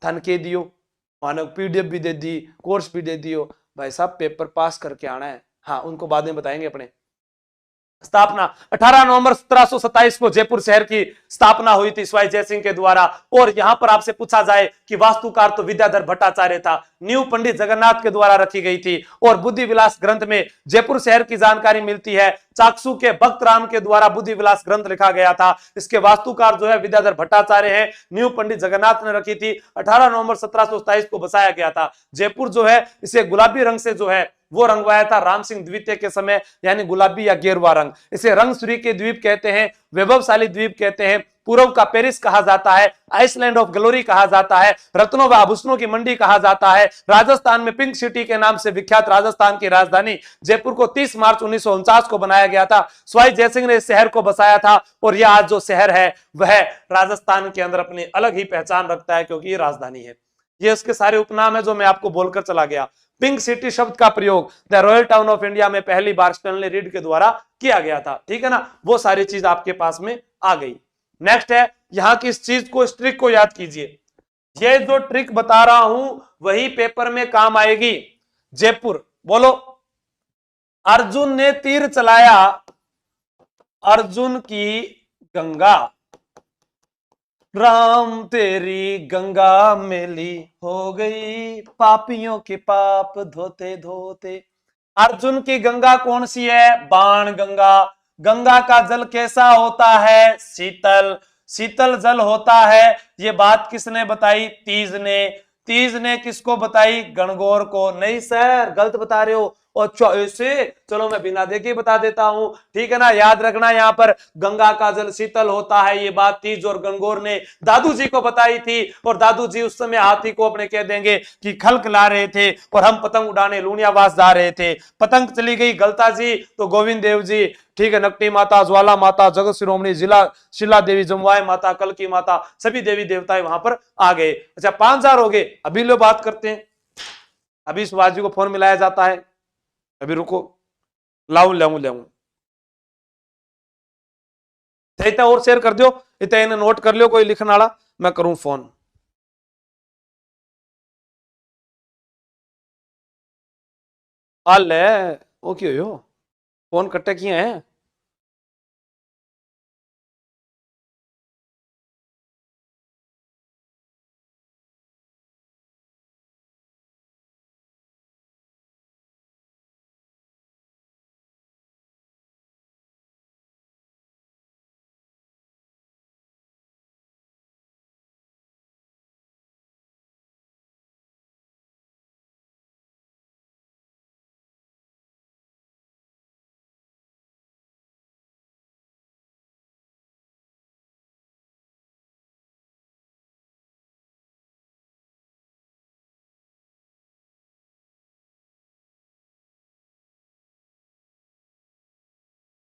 थन के दियो, मानो पीडीएफ भी दे दी, कोर्स भी दे दियो, भाई साहब पेपर पास करके आना है। हाँ, उनको बाद में बताएंगे अपने। स्थापना 18 नवंबर 1727 को जयपुर शहर की स्थापना हुई थी स्वाई जयसिंह के द्वारा। और यहां पर आपसे पूछा जाए कि वास्तुकार तो विद्याधर भट्टाचार्य था, नींव पंडित जगन्नाथ के द्वारा रखी गई थी। और बुद्धि विलास ग्रंथ में जयपुर शहर की जानकारी मिलती है, चाकसू के भक्त राम के द्वारा बुद्धि विलास ग्रंथ लिखा गया था। इसके वास्तुकार जो है विद्याधर भट्टाचार्य है, नींव पंडित जगन्नाथ ने रखी थी। 18 नवंबर 1727 को बसाया गया था। जयपुर जो है इसे गुलाबी रंग से जो है वो रंगवाया था राम सिंह द्वितीय के समय, यानी गुलाबी या गेरुआ रंग। इसे रंगसूरी के द्वीप कहते हैं, वैभवशाली द्वीप कहते हैं, पूर्व का पेरिस कहा जाता है, आइसलैंड ऑफ ग्लोरी कहा जाता है, रत्नों व आभूषणों की मंडी कहा जाता है। राजस्थान में पिंक सिटी के नाम से विख्यात राजस्थान की राजधानी जयपुर को 30 मार्च 1949 को बनाया गया था। स्वाई जयसिंह ने इस शहर को बसाया था और यह आज जो शहर है वह राजस्थान के अंदर अपनी अलग ही पहचान रखता है, क्योंकि ये राजधानी है। ये उसके सारे उपनाम है जो मैं आपको बोलकर चला गया। पिंक सिटी शब्द का प्रयोग the royal town of India में पहली बार स्टैनली रीड के द्वारा किया गया था। ठीक है ना, वो सारी चीज आपके पास में आ गई। नेक्स्ट है, यहां की इस चीज को, इस ट्रिक को याद कीजिए। ये जो ट्रिक बता रहा हूं वही पेपर में काम आएगी। जयपुर, बोलो। अर्जुन ने तीर चलाया, अर्जुन की गंगा, राम तेरी गंगा मेली हो गई, पापियों के पाप धोते धोते। अर्जुन की गंगा कौन सी है? बाण गंगा। गंगा का जल कैसा होता है? शीतल, शीतल जल होता है। ये बात किसने बताई? तीज ने। तीज ने किसको बताई? गणगौर को। नहीं सर, गलत बता रहे हो। अच्छा ऐसे, चलो मैं बिना देखे बता देता हूं, ठीक है ना। याद रखना, यहां पर गंगा का जल शीतल होता है, ये बात तीज और गणगौर ने दादू जी को बताई थी। और दादू जी उस समय हाथी को अपने कह देंगे कि खल्क ला रहे थे और हम पतंग उड़ाने लूनियावास जा रहे थे। पतंग चली गई गलता जी तो गोविंद देव जी, ठीक है, नकटी माता, ज्वाला माता, जगत शिरोमणि, जिला शिला देवी, जमुआई माता, कल की माता, सभी देवी देवताएं वहां पर आ गए। अच्छा 5000 हो गए। अभी लो बात करते हैं। अभी सुभाष जी को फोन मिलाया जाता है, अभी रुको, लाऊं इतना और शेयर कर दो, इतना इन्हें नोट कर लियो, कोई लिखने वाला, मैं करूं फोन। ले वो क्यों हो, फोन कट्टे किए हैं।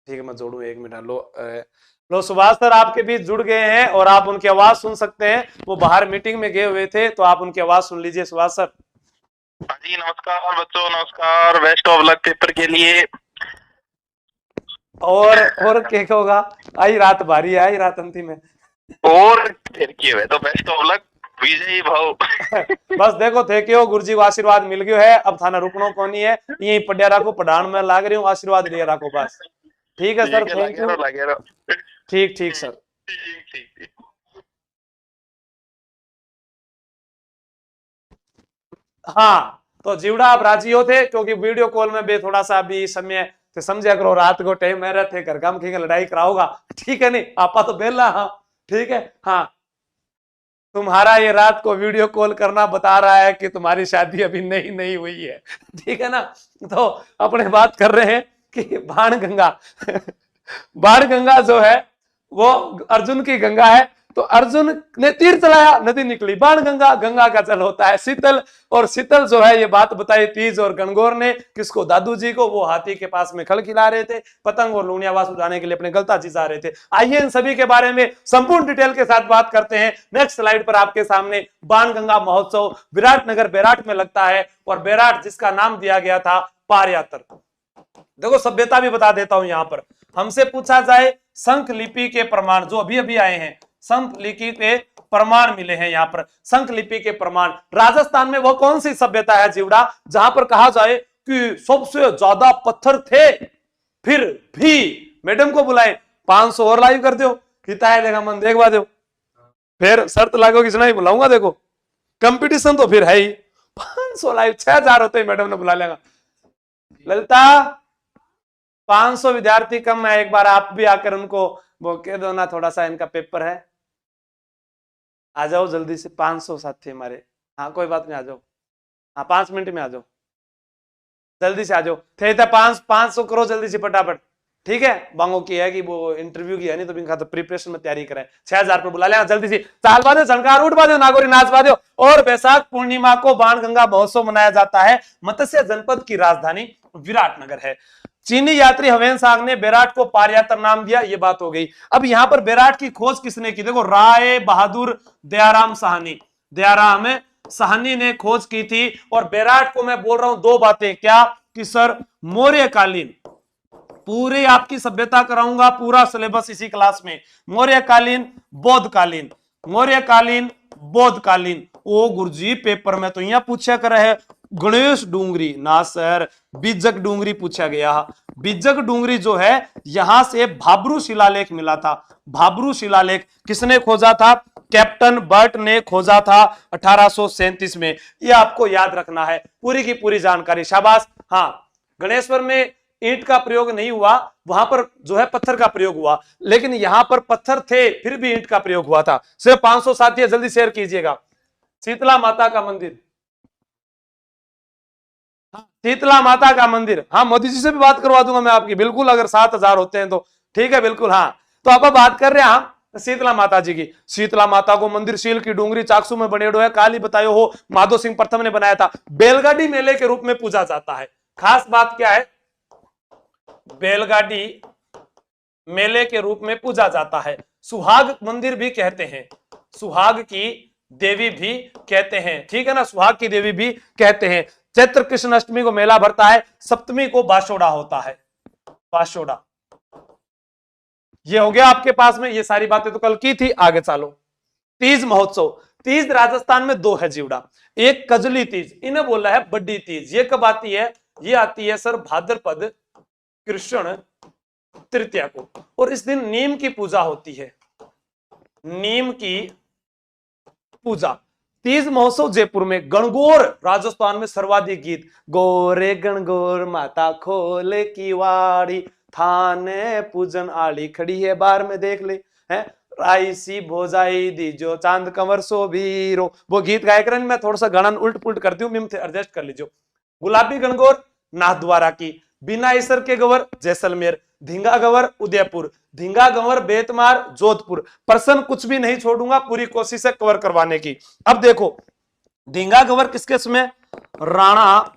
ठीक है, मैं जोड़ू, 1 मिनट। लो सुभाष सर आपके बीच जुड़ गए हैं और आप उनकी आवाज सुन सकते हैं। वो बाहर मीटिंग में गए हुए थे, तो आप उनकी आवाज सुन लीजिए। सुभाष सर। हाँ जी, नमस्कार बच्चों, नमस्कार। बेस्ट ऑफ लक पेपर के लिए। और क्या होगा, आई रात भारी है, आई रात अंतिम है। और फिर किए तो बेस्ट ऑफ लक, विजयी भाव। बस देखो थे क्यों, गुरुजी को आशीर्वाद मिल गयो है, अब थाना रुकनो को नहीं है, यही पढ़िया रखो, पढ़ान में लाग रही हूँ, आशीर्वाद लिए रखो बस। ठीक है सर, थैंक यू। ठीक ठीक सर। हाँ, तो जीवड़ा आप राजी हो थे, क्योंकि वीडियो कॉल में भी थोड़ा सा अभी समय तो समझा करो, रात को टाइम में रहते घर काम की लड़ाई कराओगा, ठीक है नहीं, आपा तो बेला। हाँ ठीक है। हाँ, तुम्हारा ये रात को वीडियो कॉल करना बता रहा है कि तुम्हारी शादी अभी नहीं हुई है, ठीक है ना। तो अपने बात कर रहे हैं कि बाण गंगा बाण गंगा जो है वो अर्जुन की गंगा है। तो अर्जुन ने तीर चलाया, नदी निकली बाण गंगा, गंगा का जल होता है शीतल। और शीतल जो है ये बात बताई तीज और गणगौर ने, किसको? दादू जी को। वो हाथी के पास में खल खिला रहे थे, पतंग और लूनियावास उड़ाने के लिए अपने गलता जी जा रहे थे। आइए इन सभी के बारे में संपूर्ण डिटेल के साथ बात करते हैं। नेक्स्ट स्लाइड पर आपके सामने बाण गंगा महोत्सव विराटनगर बेराट में लगता है, और बेराट जिसका नाम दिया गया था पारयात्र। देखो सभ्यता भी बता देता हूं, यहां पर हमसे पूछा जाए शंख लिपि के प्रमाण जो अभी अभी आए हैं, संत लिपि के प्रमाण मिले हैं। यहाँ पर संत लिपि के प्रमाण। राजस्थान में वो कौन सी सभ्यता है जीवड़ा जहां पर कहा जाए कि सबसे ज्यादा पत्थर थे फिर भी मैडम को बुलाए 500 और लाइव कर दो, कितना है देखा मन देखवा दो, फिर शर्त लागो किसी नहीं बुलाऊंगा। देखो कंपटीशन तो फिर है ही, 500 लाइव 6000 होते ही मैडम ने बुला लेगा। ललिता 500 विद्यार्थी कम है, एक बार आप भी आकर उनको वो कह दो ना, थोड़ा सा इनका पेपर है, आ जाओ जल्दी से। 500 साथी हमारे, हाँ कोई बात नहीं, आ जाओ, हाँ 5 मिनट में आ जाओ, जल्दी से आ जाओ। थे 500 करो जल्दी से फटाफट, ठीक है। बांगो की है कि वो इंटरव्यू की है नहीं तो बिन तो प्रिपरेशन में तैयारी करें। 6000 पर बुला लेना जल्दी से। चाल बादे झनकार उठ बादे नागोरी नाच बादे। और वैशाख पूर्णिमा को बाणगंगा महोत्सव मनाया जाता है। मत्स्य जनपद की राजधानी विराटनगर है। चीनी यात्री हवेन सांग ने बेराट को पारयात्र नाम दिया, ये बात हो गई। अब यहां पर बेराट की खोज किसने की? देखो राय बहादुर दयाराम साहनी, दयाराम साहनी ने खोज की थी। और बेराट को मैं बोल रहा हूं दो बातें, क्या कि सर मौर्यकालीन, पूरी आपकी सभ्यता कराऊंगा, पूरा सिलेबस इसी क्लास में। मौर्यकालीन, बौद्धकालीन, मौर्यकालीन, बौद्धकालीन। ओ गुरुजी पेपर में तो यहां पूछा कर है गणेश डूंगरी ना सर, बिजक डूंगरी पूछा गया। बिजक डूंगरी जो है यहां से भाब्रू शिलालेख मिला था। भाब्रू शिलालेख किसने खोजा था? कैप्टन बर्ट ने खोजा था 1837 में। ये आपको याद रखना है, पूरी की पूरी जानकारी, शाबाश। हाँ, गणेश्वर में ईंट का प्रयोग नहीं हुआ, वहां पर जो है पत्थर का प्रयोग हुआ, लेकिन यहां पर पत्थर थे फिर भी ईंट का प्रयोग हुआ था। सिर्फ 500 साथी जल्दी शेयर कीजिएगा। शीतला माता का मंदिर, शीतला माता का मंदिर, हाँ मोदी जी से भी बात करवा दूंगा मैं आपकी, बिल्कुल, अगर 7000 होते हैं तो ठीक है, बिल्कुल। हाँ, तो आप बात कर रहे हैं हम शीतला माता जी की। शीतला माता को मंदिर शील की डूंगरी चाकसू में बनेड़ो है, काली बतायो हो, माधो सिंह प्रथम ने बनाया था। बैलगाड़ी मेले के रूप में पूजा जाता है। खास बात क्या है? बैलगाड़ी मेले के रूप में पूजा जाता है। सुहाग मंदिर भी कहते हैं, सुहाग की देवी भी कहते हैं, ठीक है ना, सुहाग की देवी भी कहते हैं। चैत्र कृष्ण अष्टमी को मेला भरता है, सप्तमी को बाशोड़ा होता है, बाशोड़ा। ये हो गया आपके पास में, ये सारी बातें तो कल की थी। आगे चलो, तीज महोत्सव। तीज राजस्थान में 2 है जीवड़ा, एक कजली तीज, इन्हें बोला है बड़ी तीज। ये कब आती है? ये आती है सर भाद्रपद कृष्ण तृतीया को, और इस दिन नीम की पूजा होती है, नीम की पूजा। तीज महोत्सव जयपुर में। गणगौर राजस्थान में सर्वाधिक गीत, गोरे गणगौर माता खोले की वाड़ी, थाने पूजन आली खड़ी है बार में देख ले, है राइसी भोजाई दीजो चांद कंवर सो भीरो। वो गीत गायक रहे, मैं थोड़ा सा गणन उल्ट पुल्ट करती हूँ, मिम एडजस्ट कर लीजिए। गुलाबी गणगौर नाथद्वारा की, बिना ईसर के गवर जैसलमेर, धींगा गवर उदयपुर, धींगा गवर बेतमार जोधपुर। प्रश्न कुछ भी नहीं छोड़ूंगा, पूरी कोशिश है कवर करवाने की। अब देखो धींगा गवर किसके समय? राणा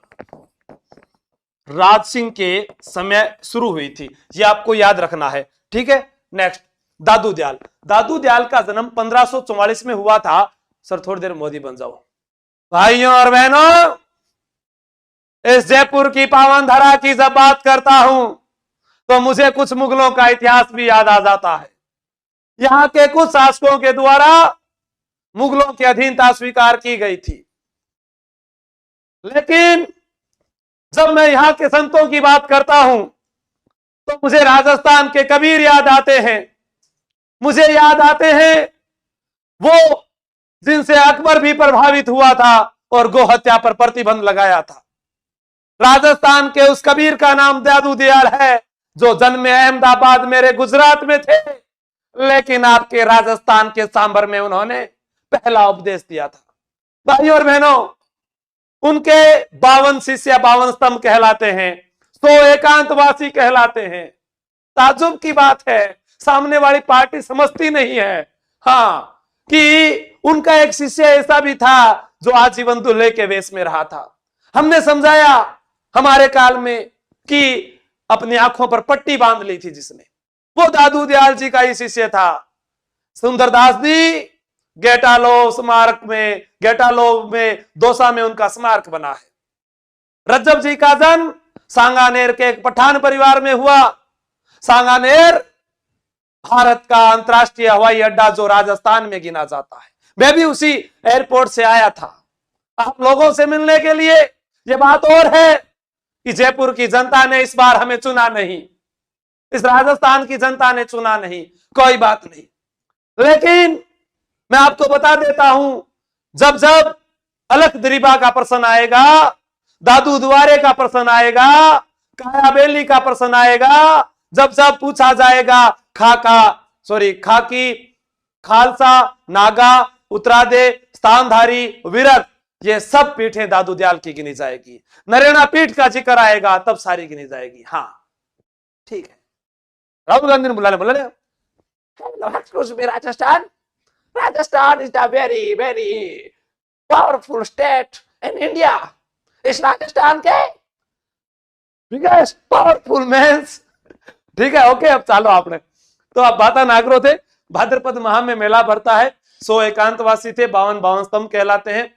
राज सिंह के समय शुरू हुई थी, ये आपको याद रखना है, ठीक है। नेक्स्ट दादू दयाल। दादू दयाल का जन्म 1544 में हुआ था। सर थोड़ी देर मोदी बन जाओ। भाइयों और बहनों, इस जयपुर की पावन धरा की जब बात करता हूं तो मुझे कुछ मुगलों का इतिहास भी याद आ जाता है। यहां के कुछ शासकों के द्वारा मुगलों की अधीनता स्वीकार की गई थी, लेकिन जब मैं यहां के संतों की बात करता हूं तो मुझे राजस्थान के कबीर याद आते हैं। मुझे याद आते हैं वो जिनसे अकबर भी प्रभावित हुआ था और गो हत्या पर प्रतिबंध लगाया था। राजस्थान के उस कबीर का नाम दादू दयाल है, जो जन्मे अहमदाबाद मेरे गुजरात में थे, लेकिन आपके राजस्थान के सांबर में उन्होंने पहला उपदेश दिया था। भाइयों और बहनों, उनके 52 शिष्य 52 स्तंभ कहलाते हैं, 100 एकांतवासी कहलाते हैं। ताजुब की बात है, सामने वाली पार्टी समझती नहीं है हाँ कि उनका एक शिष्य ऐसा भी था जो आजीवन दूल्हे के वेश में रहा था। हमने समझाया हमारे काल में कि अपनी आंखों पर पट्टी बांध ली थी जिसने, वो दादू दयाल जी का ही शिष्य था। सुंदरदास जी गेटालो स्मारक में, गेटालो में दौसा में उनका स्मारक बना है। रज्जब जी का जन्म सांगानेर के एक पठान परिवार में हुआ। सांगानेर भारत का अंतर्राष्ट्रीय हवाई अड्डा जो राजस्थान में गिना जाता है। मैं भी उसी एयरपोर्ट से आया था आप लोगों से मिलने के लिए। ये बात और है कि जयपुर की जनता ने इस बार हमें चुना नहीं, इस राजस्थान की जनता ने चुना नहीं, कोई बात नहीं। लेकिन मैं आपको बता देता हूं, जब जब अलख दरीबा का प्रश्न आएगा, दादू दुआरे का प्रश्न आएगा, काया बेली का प्रश्न आएगा, जब जब पूछा जाएगा खाकी, खालसा, नागा, उत्तरादे, स्थानधारी, विरत, ये सब पीठें दादू दयाल की गिनी जाएगी। नरेना पीठ का जिक्र आएगा तब सारी गिनी जाएगी। हाँ ठीक है। राहुल गांधी ने बोला Rajasthan, Rajasthan is the very very powerful state in India. इस राजस्थान के बिगेस्ट पावरफुल मेंस। ठीक है, ओके। अब चालो आपने तो आप बाता नागरो थे। भाद्रपद माह में मेला भरता है। 100 एकांतवासी थे, 52 स्तंभ कहलाते हैं।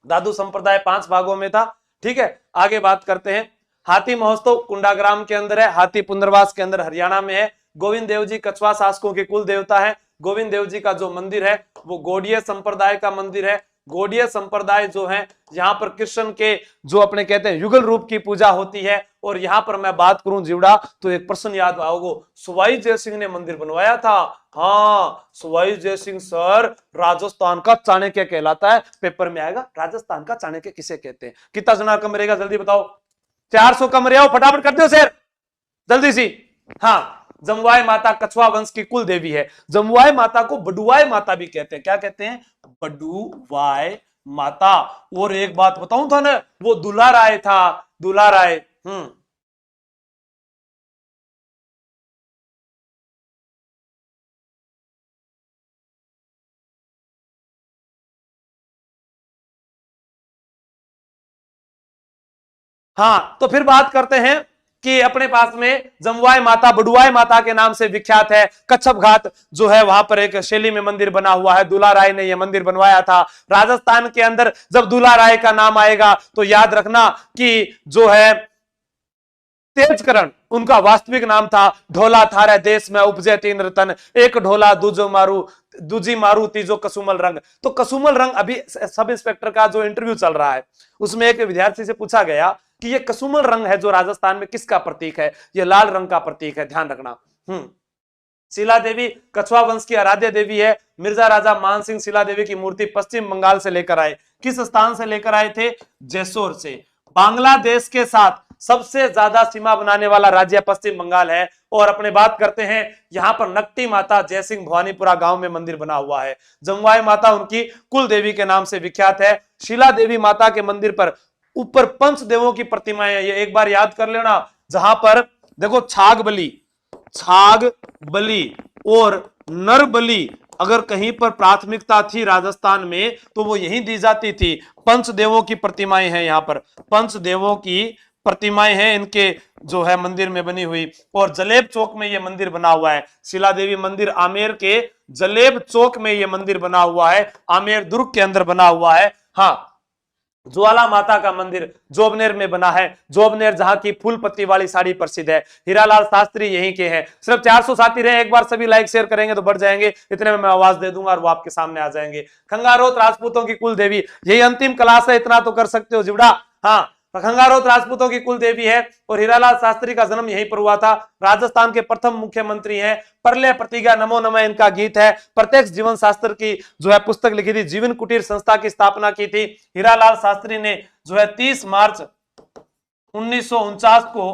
दादू संप्रदाय 5 भागों में था। ठीक है, आगे बात करते हैं। हाथी महोत्सव कुंडाग्राम के अंदर है, हाथी पुनर्वास के अंदर हरियाणा में है। गोविंद देव जी कछवा शासकों के कुल देवता है। गोविंद देव जी का जो मंदिर है वो गौड़ीय संप्रदाय का मंदिर है। गौड़ीय संप्रदाय जो है, यहाँ पर कृष्ण के जो अपने कहते हैं युगल रूप की पूजा होती है। और यहाँ पर मैं बात करूं जीवड़ा तो एक प्रश्न याद आओगे, सवाई जय सिंह ने मंदिर बनवाया था। हाँ, सवाई जय सिंह सर राजस्थान का चाणक्य कहलाता है। पेपर में आएगा राजस्थान का चाणक्य किसे कहते हैं। कितना जना कम रहेगा जल्दी बताओ। 400 कम रहे हो, फटाफट कर दो सर जल्दी सी। हाँ, जमुआई माता कछवा वंश की कुल देवी है। जमुआई माता को बडुआई माता भी कहते हैं। क्या कहते हैं? बडुआई माता। और एक बात बताऊं था ना, वो दुलाराय था, दुलाराय। हाँ, तो फिर बात करते हैं कि अपने पास में जमुआई माता बडुआई माता के नाम से विख्यात है। कच्छप घाट जो है वहां पर एक शैली में मंदिर बना हुआ है। दुलाराय ने यह मंदिर बनवाया था। राजस्थान के अंदर जब दुलाराय का नाम आएगा तो याद रखना कि जो है तेजकरण उनका वास्तविक नाम था। ढोला थारे देश में उपजे 3 रतन, एक ढोला दूजो मारू, दूजी मारू तीजो कसुमल रंग। तो कसुमल रंग, अभी सब इंस्पेक्टर का जो इंटरव्यू चल रहा है उसमें एक विद्यार्थी से पूछा गया कि ये कसुमल रंग है जो राजस्थान में किसका प्रतीक है? ये लाल रंग का प्रतीक है, ध्यान रखना। शिला देवी कछवा वंश की आराध्य देवी है। मिर्जा राजा मान सिंह शिला देवी की मूर्ति पश्चिम बंगाल से लेकर आए। किस स्थान से लेकर आए थे? जैसोर से। बांग्लादेश के साथ सबसे ज्यादा सीमा बनाने वाला राज्य पश्चिम बंगाल है। और अपने बात करते हैं, यहां पर नकटी माता जयसिंह भवानीपुरा गांव में मंदिर बना हुआ है। जमुआई माता उनकी कुल देवी के नाम से विख्यात है। शिला देवी माता के मंदिर पर ऊपर पंच देवों की प्रतिमाएं है, ये एक बार याद कर लेना। जहां पर देखो छाग बलि और नर बलि अगर कहीं पर प्राथमिकता थी राजस्थान में तो वो यहीं दी जाती थी। पंचदेवों की प्रतिमाएं हैं, यहाँ पर पंचदेवों की प्रतिमाएं हैं इनके जो है मंदिर में बनी हुई। और जलेब चौक में ये मंदिर बना हुआ है। शिला देवी मंदिर आमेर के जलेब चौक में ये मंदिर बना हुआ है, आमेर दुर्ग के अंदर बना हुआ है। हाँ, ज्वाला माता का मंदिर जोबनेर में बना है। जोबनेर जहां की फूल पत्ती वाली साड़ी प्रसिद्ध है। हीरालाल शास्त्री यहीं के हैं। सिर्फ 400 साथी रहे, एक बार सभी लाइक शेयर करेंगे तो बढ़ जाएंगे। इतने में मैं आवाज दे दूंगा और वो आपके सामने आ जाएंगे। खंगारोत राजपूतों की कुल देवी, यही अंतिम क्लास है, इतना तो कर सकते हो जिबड़ा। हाँ, खंगारोत राजपूतों की कुल देवी है। और हीरालाल शास्त्री का जन्म यहीं पर हुआ था। राजस्थान के प्रथम मुख्यमंत्री हैं। प्रलय प्रतिज्ञा नमो नमः इनका गीत है। प्रत्यक्ष जीवन शास्त्र की जो है पुस्तक लिखी थी। जीवन कुटीर संस्था की स्थापना की थी। हीरालाल शास्त्री ने जो है 30 मार्च 1949 को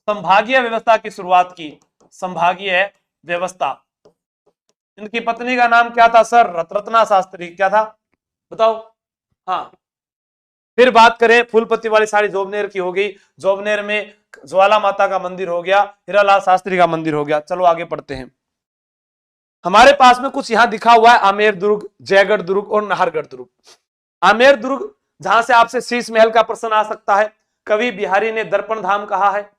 संभागीय व्यवस्था की शुरुआत की। संभागीय व्यवस्था। इनकी पत्नी का नाम क्या था सर? रत्ना शास्त्री। क्या था बताओ? हाँ, फिर बात करें फूलपत्ती वाली साड़ी जोबनेर की हो गई। जोबनेर में ज्वाला माता का मंदिर हो गया, हीरालाल शास्त्री का मंदिर हो गया। चलो आगे पढ़ते हैं। हमारे पास में कुछ यहां दिखा हुआ है, आमेर दुर्ग, जयगढ़ दुर्ग और नाहरगढ़ दुर्ग। आमेर दुर्ग जहां से आपसे शीश महल का प्रश्न आ सकता है। कवि बिहारी ने दर्पण धाम कहा है।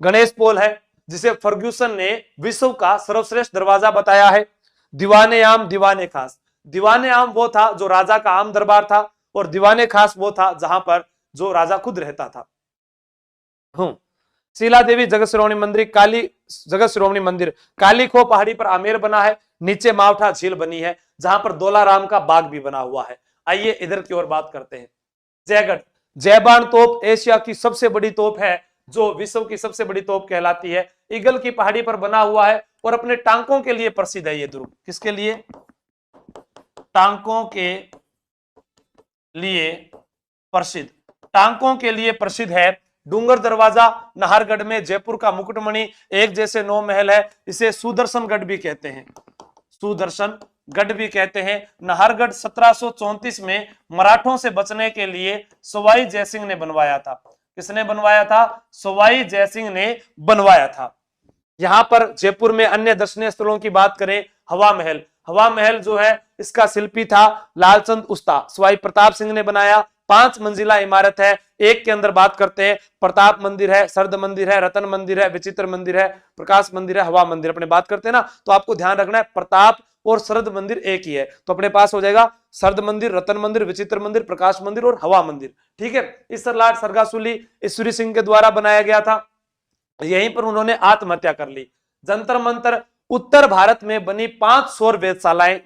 गणेश पोल है जिसे फर्ग्यूसन ने विश्व का सर्वश्रेष्ठ दरवाजा बताया है। दीवाने आम, दीवाने खास। दीवाने आम वो था जो राजा का आम दरबार था और दीवाने खास वो था जहां पर जो राजा खुद रहता था। शीला देवी जगत शिरोमणि मंदिर काली खो पहाड़ी पर आमेर बना है, नीचे मावठा झील बनी है जहां पर दोलाराम का बाग भी बना हुआ है। आइए इधर की ओर बात करते हैं। जयगढ़, जयबान तोप एशिया की सबसे बड़ी तोप है, जो विश्व की सबसे बड़ी तोप कहलाती है। ईगल की पहाड़ी पर बना हुआ है और अपने टांकों के लिए प्रसिद्ध है ये दुर्ग। किसके लिए? टांकों के लिए प्रसिद्ध, टांकों के लिए प्रसिद्ध है। डूंगर दरवाजा नाहरगढ़ में, जयपुर का मुकुटमणि, एक जैसे 9 महल है, इसे सुदर्शन गढ़ भी कहते हैं, सुदर्शन गढ़ भी कहते हैं। नाहरगढ़ 1734 में मराठों से बचने के लिए सवाई जयसिंह ने बनवाया था। किसने बनवाया था? सवाई जयसिंह ने बनवाया था। यहां पर जयपुर में अन्य दर्शनीय स्थलों की बात करें, हवा महल, हवा महल जो है इसका शिल्पी था लालचंद उस्ता, सवाई प्रताप सिंह ने बनाया। 5 मंजिला इमारत है। एक के अंदर बात करते हैं, प्रताप मंदिर है, शरद मंदिर है, रतन मंदिर है, विचित्र मंदिर है, प्रकाश मंदिर है, हवा मंदिर। अपने बात करते हैं ना, तो आपको ध्यान रखना है प्रताप और शरद मंदिर एक ही है, तो अपने पास हो जाएगा शरद मंदिर, रतन मंदिर, विचित्र मंदिर, प्रकाश मंदिर और हवा मंदिर। ठीक है, इस सरलाट सरगासुली ईश्वरी सिंह के द्वारा बनाया गया था, यहीं पर उन्होंने आत्महत्या कर ली। जंतर मंतर, उत्तर भारत में बनी 5 सौर वेधशालाएं